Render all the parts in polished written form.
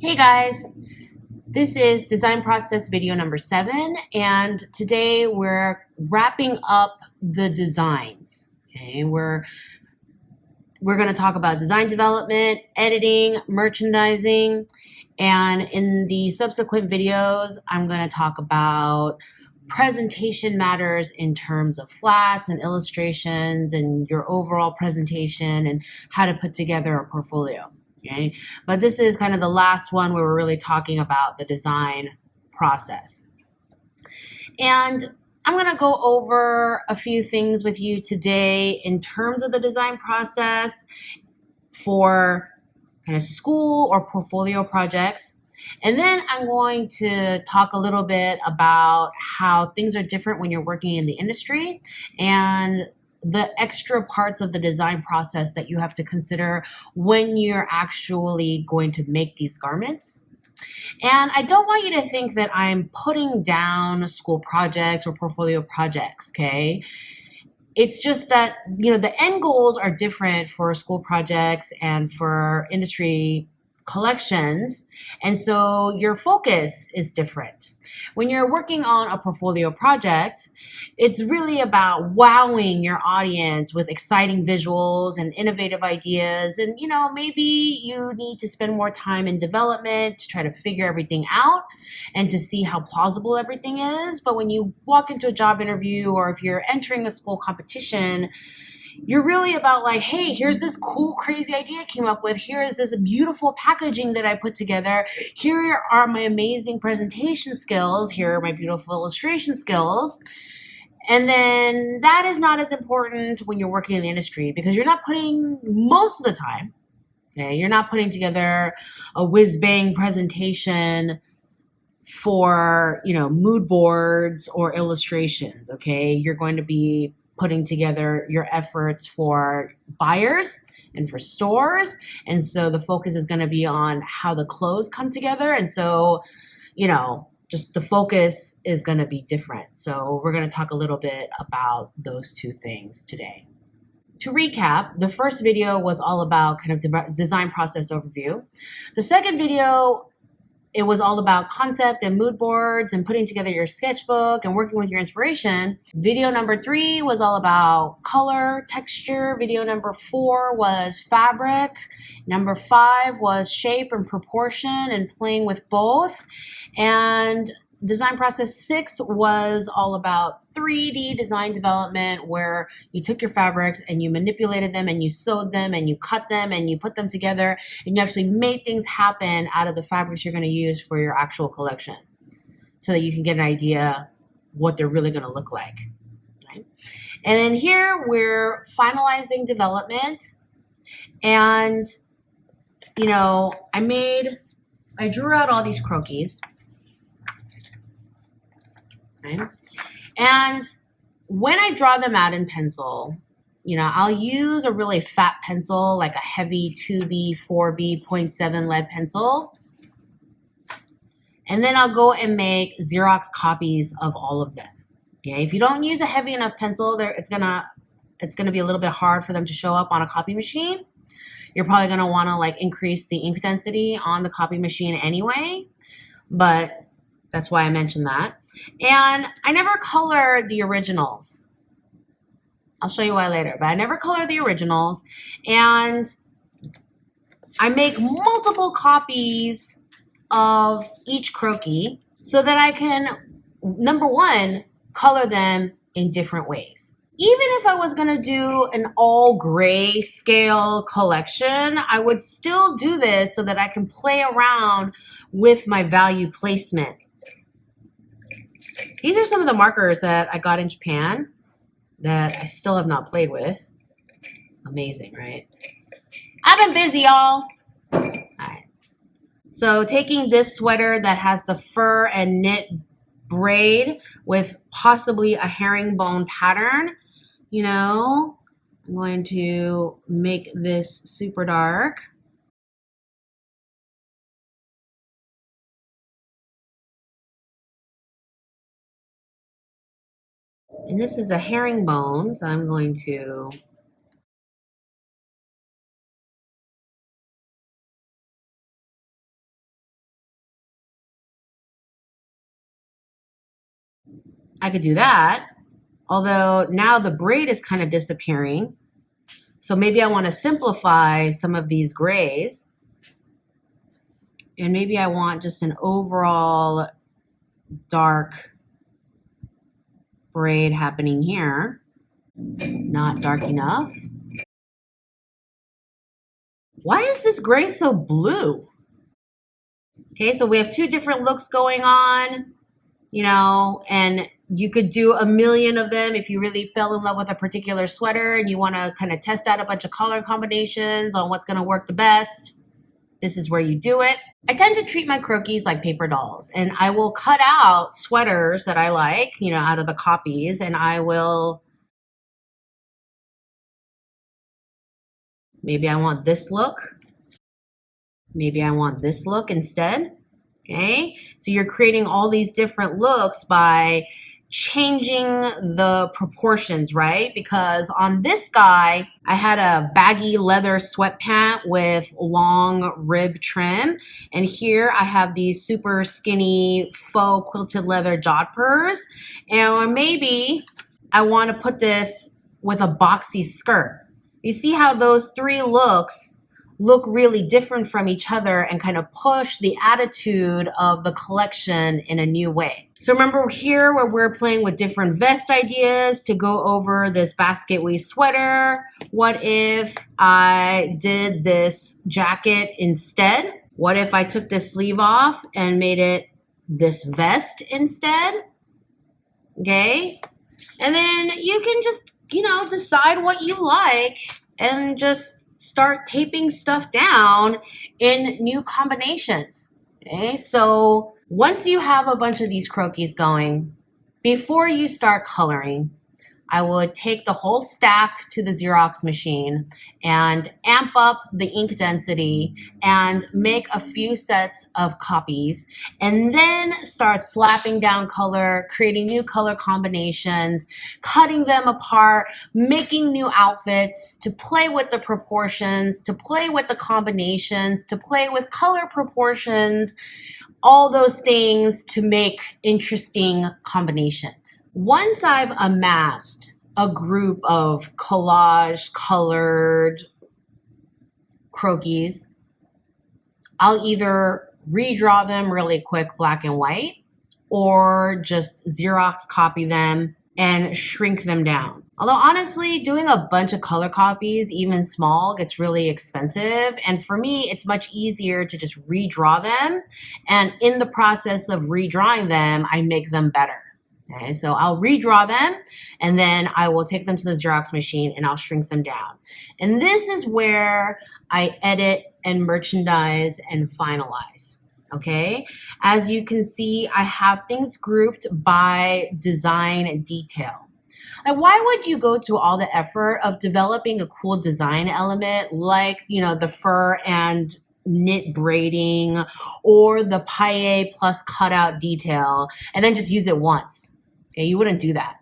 Hey guys, this is design process video number 7, and today we're wrapping up the designs. Okay, we're going to talk about design development, editing, merchandising, and in the subsequent videos, I'm going to talk about presentation matters in terms of flats and illustrations and your overall presentation and how to put together a portfolio. Okay, but this is kind of the last one where we're really talking about the design process. And I'm going to go over a few things with you today in terms of the design process for kind of school or portfolio projects. And then I'm going to talk a little bit about how things are different when you're working in the industry and the extra parts of the design process that you have to consider when you're actually going to make these garments. And I don't want you to think that I'm putting down school projects or portfolio projects, okay? It's just that, the end goals are different for school projects and for industry collections. And so your focus is different. When you're working on a portfolio project, it's really about wowing your audience with exciting visuals and innovative ideas. And, maybe you need to spend more time in development to try to figure everything out and to see how plausible everything is. But when you walk into a job interview or if you're entering a school competition, you're really about like, hey, here's this cool, crazy idea I came up with. Here is this beautiful packaging that I put together. Here are my amazing presentation skills. Here are my beautiful illustration skills. And then that is not as important when you're working in the industry because you're not putting, most of the time, okay, you're not putting together a whiz-bang presentation for, mood boards or illustrations, okay? You're going to be putting together your efforts for buyers and for stores. And so the focus is going to be on how the clothes come together. And so, just the focus is going to be different. So we're going to talk a little bit about those two things today. To recap, the first video was all about kind of design process overview. The second video, it was all about concept and mood boards and putting together your sketchbook and working with your inspiration. Video number 3 was all about color, texture. Video number 4 was fabric. Number 5 was shape and proportion and playing with both. And design process 6 was all about 3D design development, where you took your fabrics and you manipulated them and you sewed them and you cut them and you put them together and you actually made things happen out of the fabrics you're going to use for your actual collection so that you can get an idea what they're really going to look like. Right? And then here we're finalizing development, and I drew out all these croquis. Okay. And when I draw them out in pencil, I'll use a really fat pencil, like a heavy 2B, 4B, 0.7 lead pencil. And then I'll go and make Xerox copies of all of them. Okay. If you don't use a heavy enough pencil, it's gonna be a little bit hard for them to show up on a copy machine. You're probably gonna want to increase the ink density on the copy machine anyway, but that's why I mentioned that. And I never color the originals. I'll show you why later, but I never color the originals. And I make multiple copies of each croquis so that I can, number one, color them in different ways. Even if I was going to do an all gray scale collection, I would still do this so that I can play around with my value placement. These are some of the markers that I got in Japan that I still have not played with. Amazing, right? I've been busy, y'all. All right. So taking this sweater that has the fur and knit braid with possibly a herringbone pattern, I'm going to make this super dark. And this is a herringbone, so I'm going to I could do that. Although now the braid is kind of disappearing. So maybe I want to simplify some of these grays. And maybe I want just an overall dark braid happening here. Not dark enough. Why is this gray so blue? Okay, so we have two different looks going on, you know, and you could do a million of them if you really fell in love with a particular sweater and you want to kind of test out a bunch of color combinations on what's going to work the best. This is where you do it. I tend to treat my croquis like paper dolls, and I will cut out sweaters that I like, you know, out of the copies, and I will, maybe I want this look. Maybe I want this look instead. Okay, so you're creating all these different looks by changing the proportions, right? Because on this guy, I had a baggy leather sweatpant with long rib trim. And here I have these super skinny faux quilted leather jodhpurs. And maybe I want to put this with a boxy skirt. You see how those three looks look really different from each other and kind of push the attitude of the collection in a new way. So remember here where we're playing with different vest ideas to go over this basket waist sweater. What if I did this jacket instead? What if I took this sleeve off and made it this vest instead? Okay. And then you can just, you know, decide what you like and just start taping stuff down in new combinations. Okay, so once you have a bunch of these croquis going, before you start coloring, I would take the whole stack to the Xerox machine and amp up the ink density and make a few sets of copies, and then start slapping down color, creating new color combinations, cutting them apart, making new outfits to play with the proportions, to play with the combinations, to play with color proportions, all those things to make interesting combinations. Once I've amassed a group of collage colored croquis, I'll either redraw them really quick, black and white, or just Xerox copy them and shrink them down. Although honestly, doing a bunch of color copies, even small, gets really expensive. And for me, it's much easier to just redraw them. And in the process of redrawing them, I make them better. Okay, so I'll redraw them and then I will take them to the Xerox machine and I'll shrink them down. And this is where I edit and merchandise and finalize. Okay, as you can see, I have things grouped by design detail. Like, why would you go to all the effort of developing a cool design element like, you know, the fur and knit braiding or the paille plus cutout detail and then just use it once? Okay, you wouldn't do that.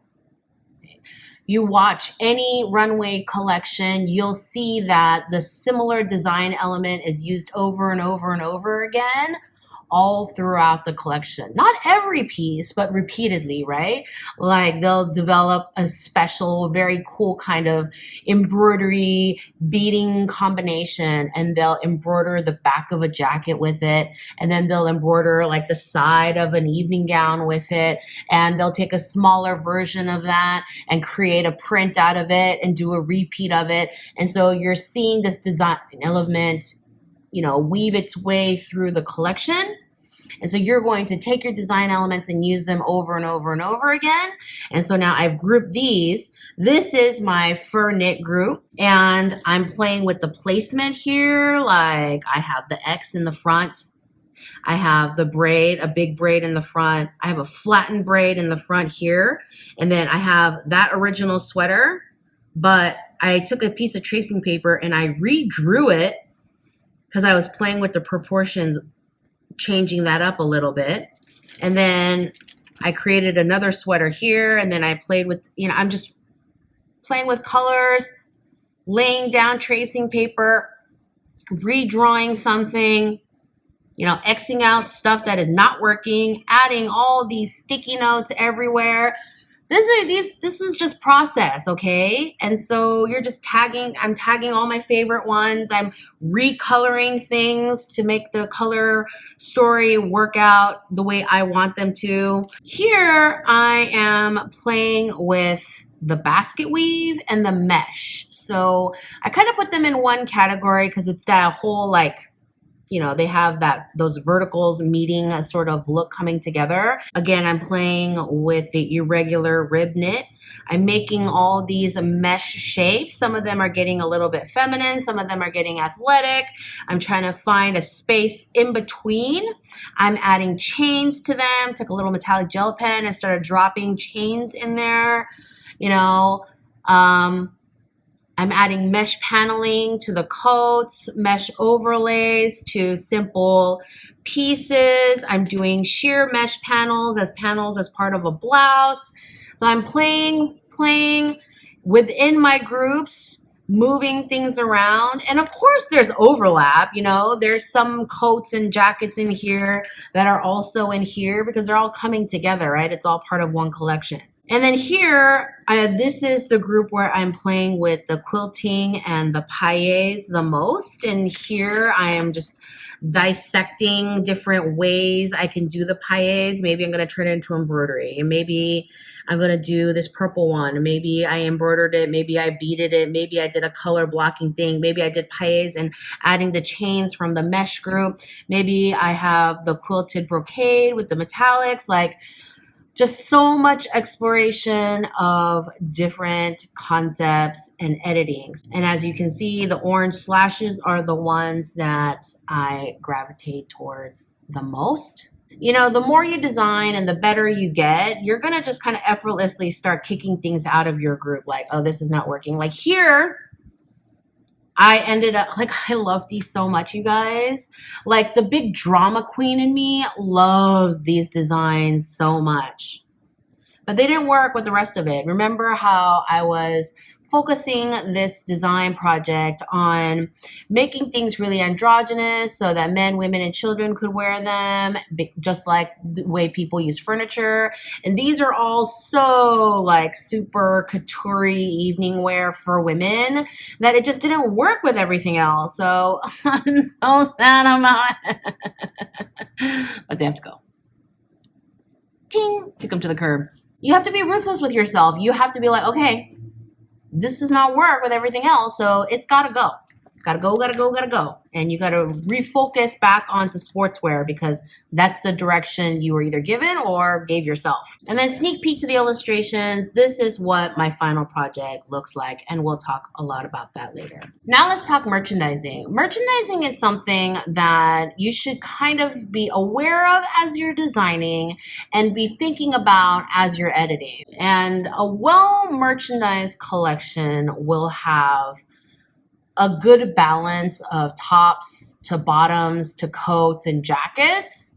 You watch any runway collection, you'll see that the similar design element is used over and over and over again all throughout the collection. Not every piece, but repeatedly, right? Like they'll develop a special, very cool kind of embroidery beading combination and they'll embroider the back of a jacket with it. And then they'll embroider like the side of an evening gown with it. And they'll take a smaller version of that and create a print out of it and do a repeat of it. And so you're seeing this design element, you know, weave its way through the collection. And so you're going to take your design elements and use them over and over and over again. And so now I've grouped these. This is my fur knit group and I'm playing with the placement here. Like I have the X in the front. I have the braid, a big braid in the front. I have a flattened braid in the front here. And then I have that original sweater, but I took a piece of tracing paper and I redrew it because I was playing with the proportions, changing that up a little bit. And then I created another sweater here and then I played with, you know, I'm just playing with colors, laying down tracing paper, redrawing something, You know, Xing out stuff that is not working, adding all these sticky notes everywhere. This is just process, okay? And so you're just tagging, I'm tagging all my favorite ones. I'm recoloring things to make the color story work out the way I want them to. Here I am playing with the basket weave and the mesh. So I kind of put them in one category because it's that whole like, you know, they have those verticals meeting a sort of look coming together. Again, I'm playing with the irregular rib knit. I'm making all these mesh shapes. Some of them are getting a little bit feminine. Some of them are getting athletic. I'm trying to find a space in between. I'm adding chains to them. Took a little metallic gel pen and started dropping chains in there. You know, I'm adding mesh paneling to the coats, mesh overlays to simple pieces. I'm doing sheer mesh panels as part of a blouse. So I'm playing within my groups, moving things around. And of course there's overlap, you know, there's some coats and jackets in here that are also in here because they're all coming together, right? It's all part of one collection. And then here, this is the group where I'm playing with the quilting and the pailles the most. And here I am just dissecting different ways I can do the pailles. Maybe I'm going to turn it into embroidery. And maybe I'm going to do this purple one. Maybe I embroidered it. Maybe I beaded it. Maybe I did a color blocking thing. Maybe I did pailles and adding the chains from the mesh group. Maybe I have the quilted brocade with the metallics. Like, just so much exploration of different concepts and editing. And as you can see, the orange slashes are the ones that I gravitate towards the most. You know, the more you design and the better you get, you're going to just kind of effortlessly start kicking things out of your group. Like, oh, this is not working. Like here, I ended up, like, I love these so much, you guys. Like, the big drama queen in me loves these designs so much. But they didn't work with the rest of it. Remember how I was focusing this design project on making things really androgynous so that men, women, and children could wear them, just like the way people use furniture. And these are all so like super couture evening wear for women that it just didn't work with everything else. So I'm so sad about it. But they have to go. Ping, kick them to the curb. You have to be ruthless with yourself. You have to be like, okay, this does not work with everything else, so it's gotta go. Gotta go. And you gotta refocus back onto sportswear because that's the direction you were either given or gave yourself. And then sneak peek to the illustrations. This is what my final project looks like, and we'll talk a lot about that later. Now let's talk merchandising. Merchandising is something that you should kind of be aware of as you're designing and be thinking about as you're editing. And a well-merchandised collection will have a good balance of tops to bottoms to coats and jackets.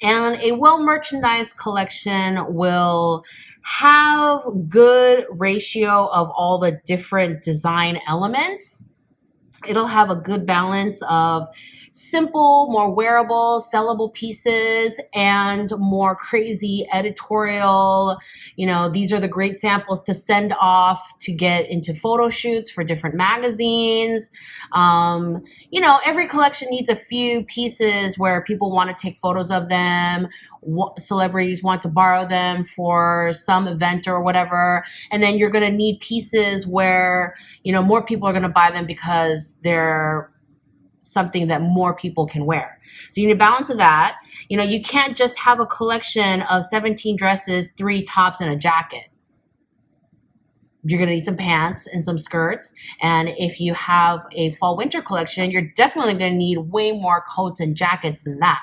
And a well-merchandised collection will have good ratio of all the different design elements. It'll have a good balance of simple, more wearable, sellable pieces and more crazy editorial. You know, these are the great samples to send off to get into photo shoots for different magazines. You know, every collection needs a few pieces where people want to take photos of them. Celebrities want to borrow them for some event or whatever. And then you're going to need pieces where, you know, more people are going to buy them because they're something that more people can wear. So you need a balance of that. You know, you can't just have a collection of 17 dresses, 3 tops, and a jacket. You're going to need some pants and some skirts. And if you have a fall winter collection, you're definitely going to need way more coats and jackets than that.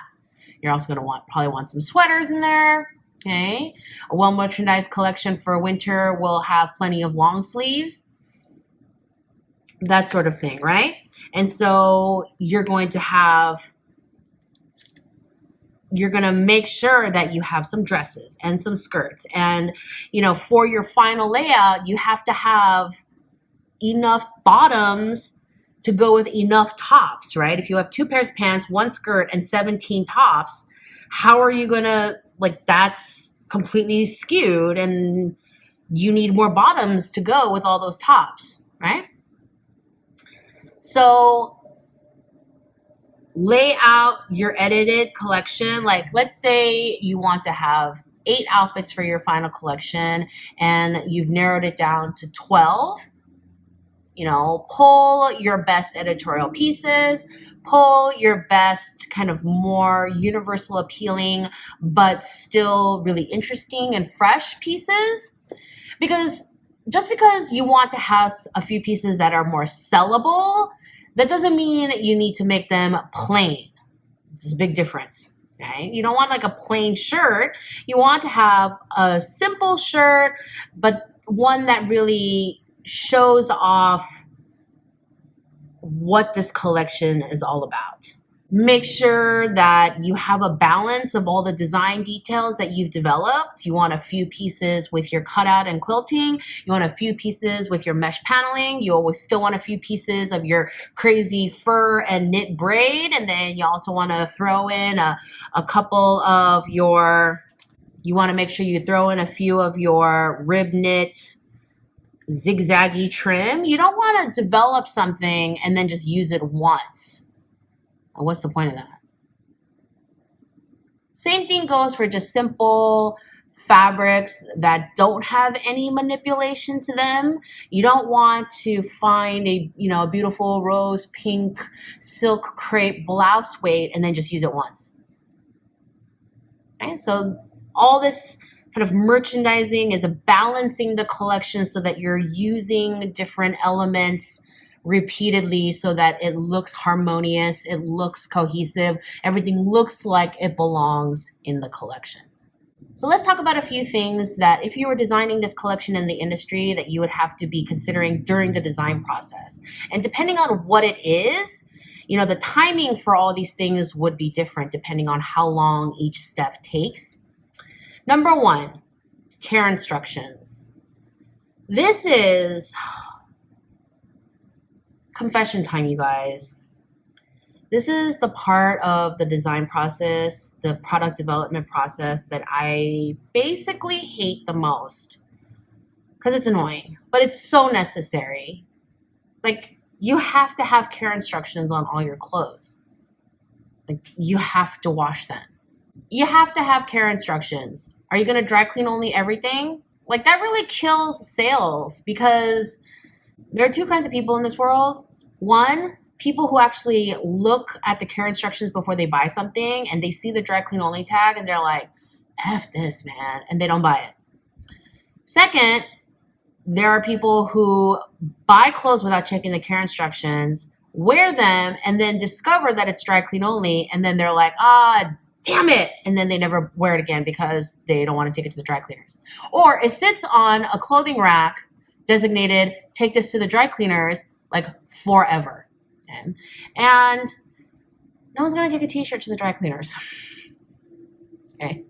You're also going to probably want some sweaters in there. Okay. A well merchandised collection for winter will have plenty of long sleeves. That sort of thing, right? And so you're going to make sure that you have some dresses and some skirts. And, you know, for your final layout, you have to have enough bottoms to go with enough tops, right? If you have 2 pairs of pants, 1 skirt, and 17 tops, how are you gonna, like, that's completely skewed, and you need more bottoms to go with all those tops, right? So lay out your edited collection. Like, let's say you want to have 8 outfits for your final collection and you've narrowed it down to 12. Pull your best editorial pieces, pull your best kind of more universal appealing, but still really interesting and fresh pieces. Because just because you want to have a few pieces that are more sellable, that doesn't mean you need to make them plain. It's a big difference, right? You don't want like a plain shirt. You want to have a simple shirt, but one that really shows off what this collection is all about. Make sure that you have a balance of all the design details that you've developed. You want a few pieces with your cutout and quilting. You want a few pieces with your mesh paneling. You always still want a few pieces of your crazy fur and knit braid. And then you also want to throw in a couple of you want to make sure you throw in a few of your rib knit zigzaggy trim. You don't want to develop something and then just use it once. What's the point of that? Same thing goes for just simple fabrics that don't have any manipulation to them. You don't want to find a beautiful rose pink silk crepe blouse weight and then just use it once. Right? So all this kind of merchandising is balancing the collection so that you're using different elements repeatedly so that it looks harmonious, it looks cohesive, everything looks like it belongs in the collection. So let's talk about a few things that if you were designing this collection in the industry that you would have to be considering during the design process. And depending on what it is, the timing for all these things would be different depending on how long each step takes. Number 1, care instructions. This is confession time, you guys. This is the part of the design process, the product development process that I basically hate the most because it's annoying, but it's so necessary. Like, you have to have care instructions on all your clothes. Like, you have to wash them. You have to have care instructions. Are you going to dry clean only everything? Like, that really kills sales because there are 2 kinds of people in this world. 1, people who actually look at the care instructions before they buy something and they see the dry clean only tag and they're like, F this, man, and they don't buy it. 2nd, there are people who buy clothes without checking the care instructions, wear them, and then discover that it's dry clean only, and then they're like, damn it, and then they never wear it again because they don't want to take it to the dry cleaners. Or it sits on a clothing rack designated, take this to the dry cleaners, like forever. Okay? And no one's going to take a t-shirt to the dry cleaners. Okay.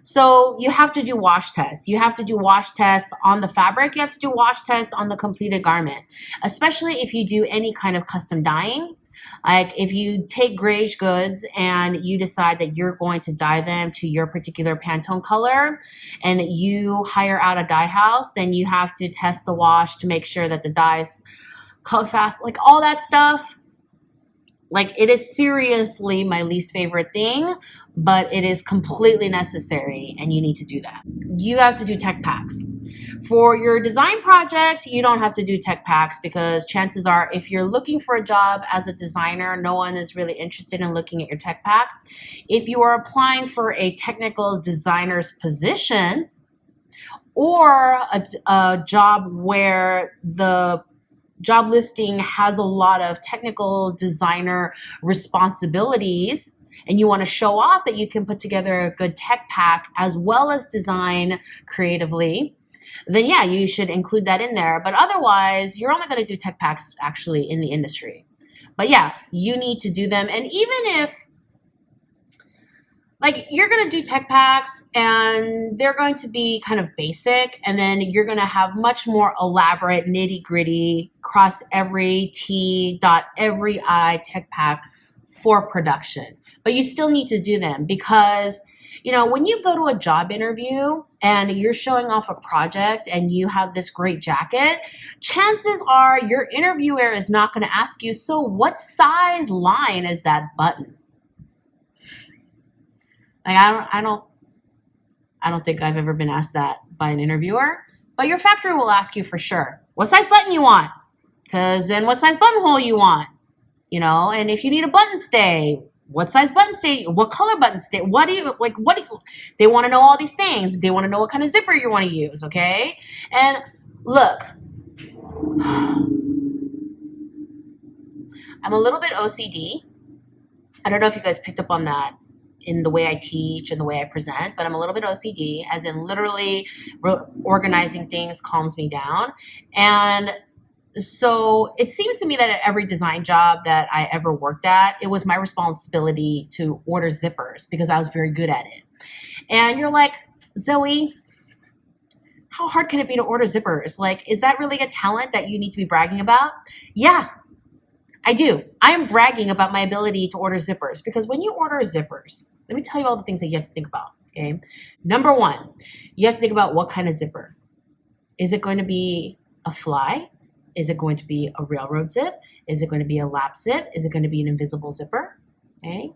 So you have to do wash tests. You have to do wash tests on the fabric. You have to do wash tests on the completed garment, especially if you do any kind of custom dyeing. Like if you take grayish goods and you decide that you're going to dye them to your particular Pantone color and you hire out a dye house, then you have to test the wash to make sure that the dyes cut fast, like all that stuff. Like, it is seriously my least favorite thing, but it is completely necessary and you need to do that. You have to do tech packs. For your design project, you don't have to do tech packs because chances are if you're looking for a job as a designer, no one is really interested in looking at your tech pack. If you are applying for a technical designer's position or a job where the job listing has a lot of technical designer responsibilities and you want to show off that you can put together a good tech pack as well as design creatively, then yeah, you should include that in there. But otherwise, you're only going to do tech packs actually in the industry. But yeah, you need to do them. And even if like you're going to do tech packs and they're going to be kind of basic, and then you're going to have much more elaborate nitty gritty cross every T dot every I tech pack for production. But you still need to do them because, you know, when you go to a job interview and you're showing off a project and you have this great jacket, chances are your interviewer is not going to ask you, so what size line is that button? Like I don't think I've ever been asked that by an interviewer, but your factory will ask you for sure, what size button you want? Because then what size buttonhole you want? You know, and if you need a button stay, what size button stay, what color button stay, they want to know all these things. They want to know what kind of zipper you want to use, okay? And look, I'm a little bit OCD. I don't know if you guys picked up on that in the way I teach and the way I present, but I'm a little bit OCD, as in literally organizing things calms me down. And so it seems to me that at every design job that I ever worked at, it was my responsibility to order zippers because I was very good at it. And you're like, Zoe, how hard can it be to order zippers? Like, is that really a talent that you need to be bragging about? Yeah, I do. I am bragging about my ability to order zippers because when you order zippers, let me tell you all the things that you have to think about, okay? Number one, you have to think about what kind of zipper. Is it going to be a fly? Is it going to be a railroad zip? Is it going to be a lap zip? Is it going to be an invisible zipper? Okay.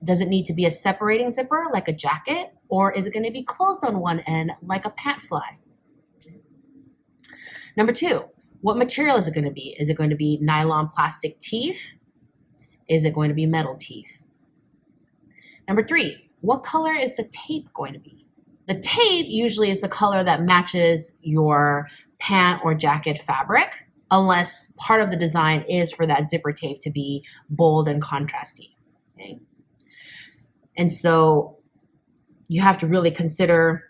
Does it need to be a separating zipper like a jacket? Or is it going to be closed on one end like a pant fly? Number two, what material is it going to be? Is it going to be nylon plastic teeth? Is it going to be metal teeth? Number three, what color is the tape going to be? The tape usually is the color that matches your pant or jacket fabric, unless part of the design is for that zipper tape to be bold and contrasty. Okay? And so you have to really consider,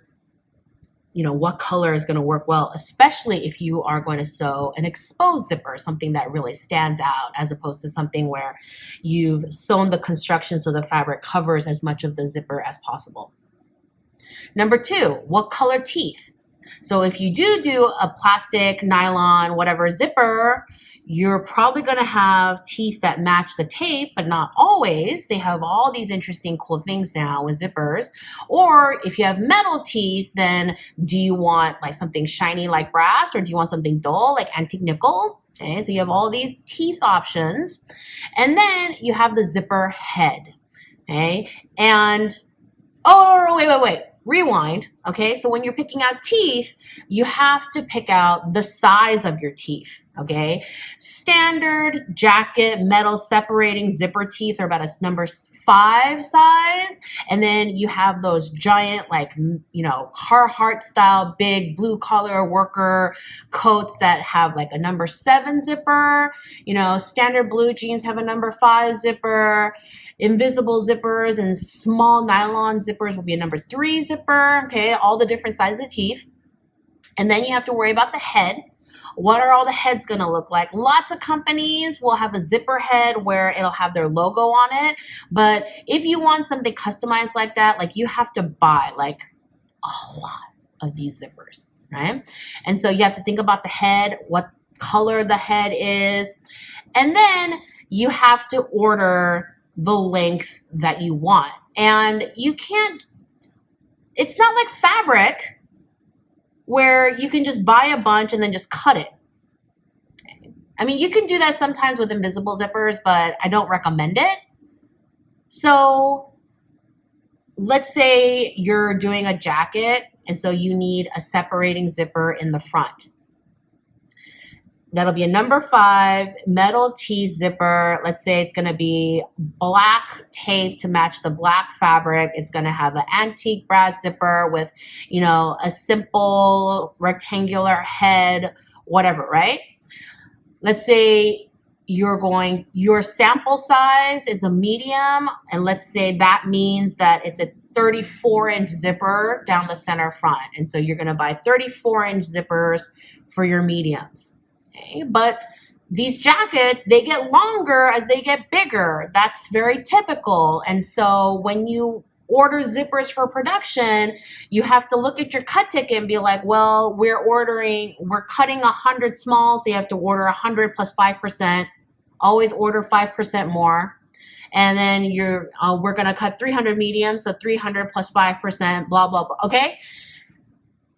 you know, what color is going to work well, especially if you are going to sew an exposed zipper, something that really stands out, as opposed to something where you've sewn the construction so the fabric covers as much of the zipper as possible. Number two, what color teeth? So if you do a plastic, nylon, whatever zipper, you're probably going to have teeth that match the tape, but not always. They have all these interesting, cool things now with zippers. Or if you have metal teeth, then do you want like something shiny like brass, or do you want something dull like antique nickel? Okay, so you have all these teeth options. And then you have the zipper head. Okay, and wait. Rewind, okay? So when you're picking out teeth, you have to pick out the size of your teeth, okay? Standard jacket metal separating zipper teeth are about a number 5 size. And then you have those giant, like, you know, Carhartt style, big blue collar worker coats that have like a number 7 zipper. You know, standard blue jeans have a number 5 zipper. Invisible zippers and small nylon zippers will be a number 3 zipper, okay, all the different sizes of teeth. And then you have to worry about the head. What are all the heads going to look like? Lots of companies will have a zipper head where it'll have their logo on it. But if you want something customized like that, like you have to buy like a lot of these zippers, right? And so you have to think about the head, what color the head is. And then you have to order the length that you want. And you can't, it's not like fabric where you can just buy a bunch and then just cut it. I mean, you can do that sometimes with invisible zippers, but I don't recommend it. So let's say you're doing a jacket, and so you need a separating zipper in the front. That'll be a number 5 metal teeth zipper. Let's say it's going to be black tape to match the black fabric. It's going to have an antique brass zipper with, you know, a simple rectangular head, whatever, right? Let's say your sample size is a medium, and let's say that means that it's a 34-inch zipper down the center front. And so you're going to buy 34-inch zippers for your mediums. Okay, but these jackets, they get longer as they get bigger. That's very typical. And so when you order zippers for production, you have to look at your cut ticket and be like, well, we're cutting 100 small, so you have to order 100 plus 5%. Always order 5% more. And then we're going to cut 300 medium, so 300 plus 5%, blah, blah, blah. Okay?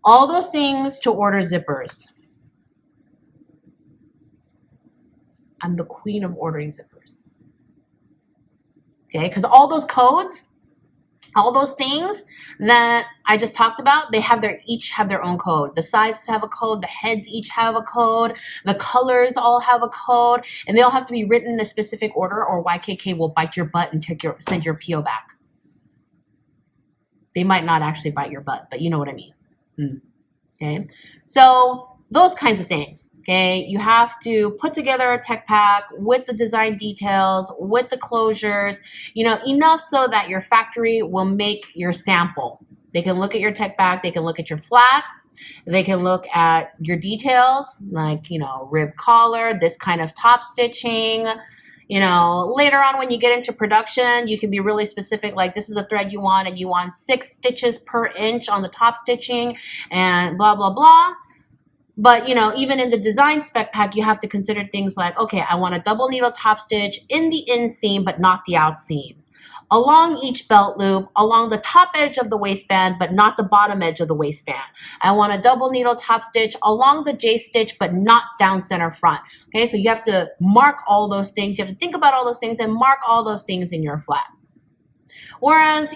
All those things to order zippers. I'm the queen of ordering zippers. Okay? Because all those codes, all those things that I just talked about, each have their own code. The sizes have a code, the heads each have a code, the colors all have a code, and they all have to be written in a specific order, or YKK will bite your butt and send your PO back. They might not actually bite your butt, but you know what I mean. Okay, so those kinds of things. Okay, you have to put together a tech pack with the design details, with the closures, enough so that your factory will make your sample. They can look at your tech pack, they can look at your flat, they can look at your details, like, rib collar, this kind of top stitching. Later on when you get into production, you can be really specific, like this is the thread you want, and you want 6 stitches per inch on the top stitching and blah, blah, blah. But, even in the design spec pack, you have to consider things like, okay, I want a double needle top stitch in the inseam, but not the outseam. Along each belt loop, along the top edge of the waistband, but not the bottom edge of the waistband. I want a double needle top stitch along the J stitch, but not down center front. Okay, so you have to mark all those things. You have to think about all those things and mark all those things in your flat. Whereas,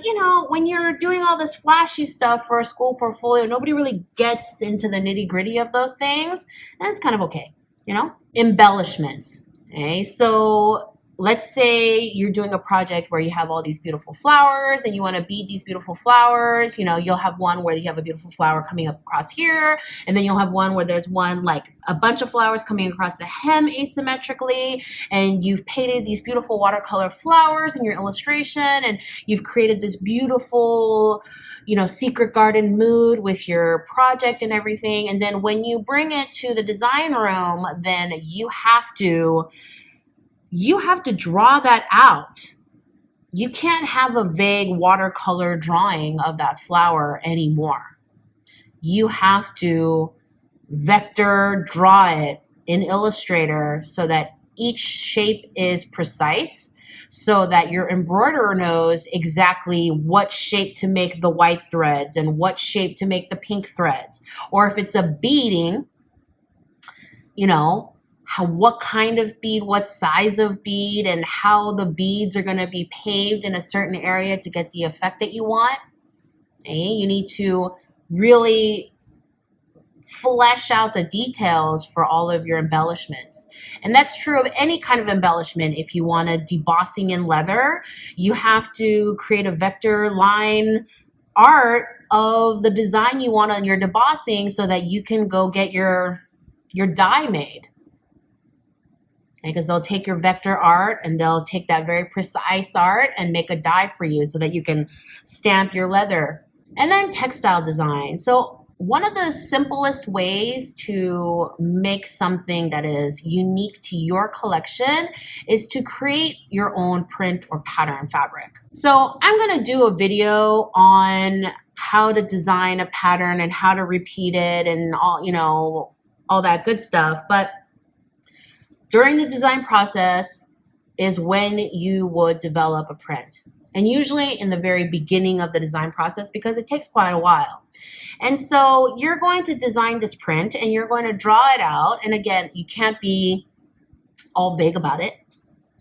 when you're doing all this flashy stuff for a school portfolio, nobody really gets into the nitty gritty of those things. And it's kind of okay, Embellishments. Okay, so let's say you're doing a project where you have all these beautiful flowers and you want to bead these beautiful flowers. You'll have one where you have a beautiful flower coming up across here, and then you'll have one where there's one, like a bunch of flowers coming across the hem asymmetrically, and you've painted these beautiful watercolor flowers in your illustration, and you've created this beautiful, secret garden mood with your project and everything. And then when you bring it to the design room, then you have to draw that out. You can't have a vague watercolor drawing of that flower anymore. You have to vector draw it in Illustrator so that each shape is precise, so that your embroiderer knows exactly what shape to make the white threads and what shape to make the pink threads. Or if it's a beading, what kind of bead, what size of bead, and how the beads are going to be paved in a certain area to get the effect that you want. Okay? You need to really flesh out the details for all of your embellishments. And that's true of any kind of embellishment. If you want a debossing in leather, you have to create a vector line art of the design you want on your debossing so that you can go get your die made. Because they'll take your vector art and they'll take that very precise art and make a die for you so that you can stamp your leather. And then textile design. So one of the simplest ways to make something that is unique to your collection is to create your own print or pattern fabric. So I'm going to do a video on how to design a pattern and how to repeat it and all that good stuff. But during the design process is when you would develop a print. And usually in the very beginning of the design process, because it takes quite a while. And so you're going to design this print and you're going to draw it out. And again, you can't be all vague about it.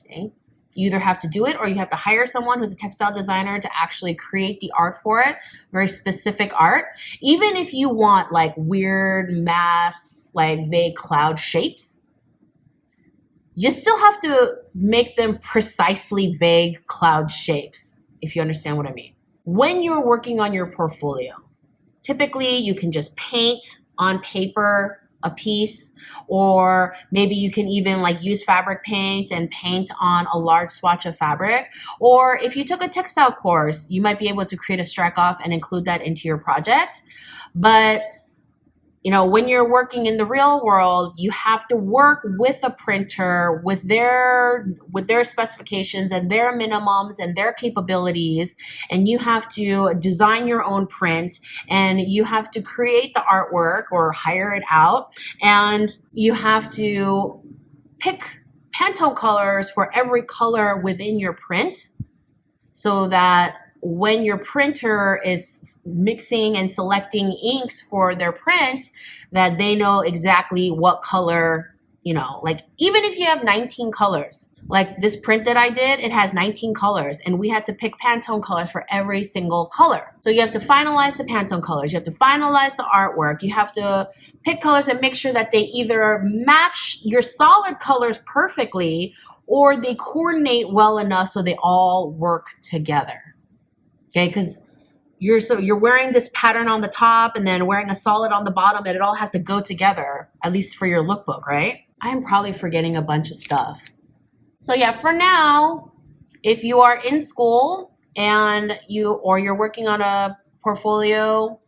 Okay? You either have to do it or you have to hire someone who's a textile designer to actually create the art for it, very specific art. Even if you want like weird mass, like vague cloud shapes, you still have to make them precisely vague cloud shapes, if you understand what I mean. When you're working on your portfolio, typically you can just paint on paper a piece, or maybe you can even like use fabric paint and paint on a large swatch of fabric. Or if you took a textile course, you might be able to create a strike off and include that into your project. But You know, when you're working in the real world, you have to work with a printer with their specifications and their minimums and their capabilities, and you have to design your own print, and you have to create the artwork or hire it out, and you have to pick Pantone colors for every color within your print, so that when your printer is mixing and selecting inks for their print, that they know exactly what color, you know, like even if you have 19 colors, like this print that I did, it has 19 colors, and we had to pick Pantone colors for every single color. So you have to finalize the Pantone colors, you have to finalize the artwork, you have to pick colors and make sure that they either match your solid colors perfectly or they coordinate well enough so they all work together. Okay, because you're wearing this pattern on the top and then wearing a solid on the bottom, and it all has to go together, at least for your lookbook, right? I'm probably forgetting a bunch of stuff. So yeah, for now, if you are in school and you're working on a portfolio,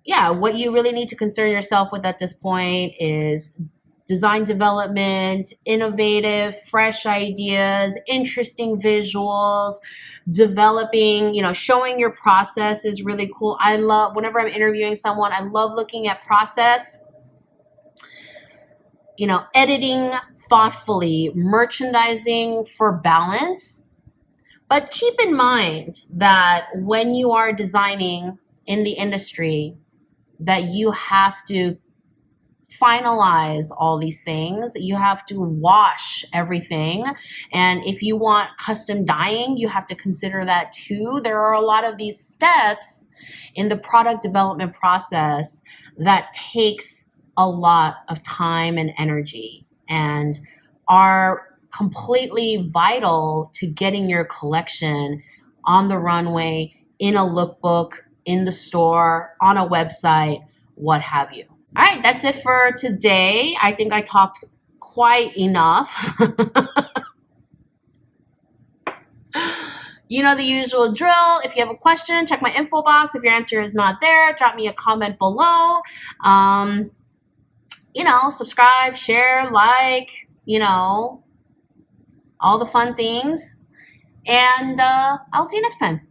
yeah, what you really need to concern yourself with at this point is design development, innovative, fresh ideas, interesting visuals, developing, you know, showing your process is really cool. I love, whenever I'm interviewing someone, I love looking at process, you know, editing thoughtfully, merchandising for balance. But keep in mind that when you are designing in the industry, that you have to finalize all these things. You have to wash everything. And if you want custom dyeing, you have to consider that too. There are a lot of these steps in the product development process that takes a lot of time and energy and are completely vital to getting your collection on the runway, in a lookbook, in the store, on a website, what have you. All right, that's it for today. I think I talked quite enough. You know the usual drill. If you have a question, check my info box. If your answer is not there, drop me a comment below. You know, subscribe, share, like, you know, all the fun things. And I'll see you next time.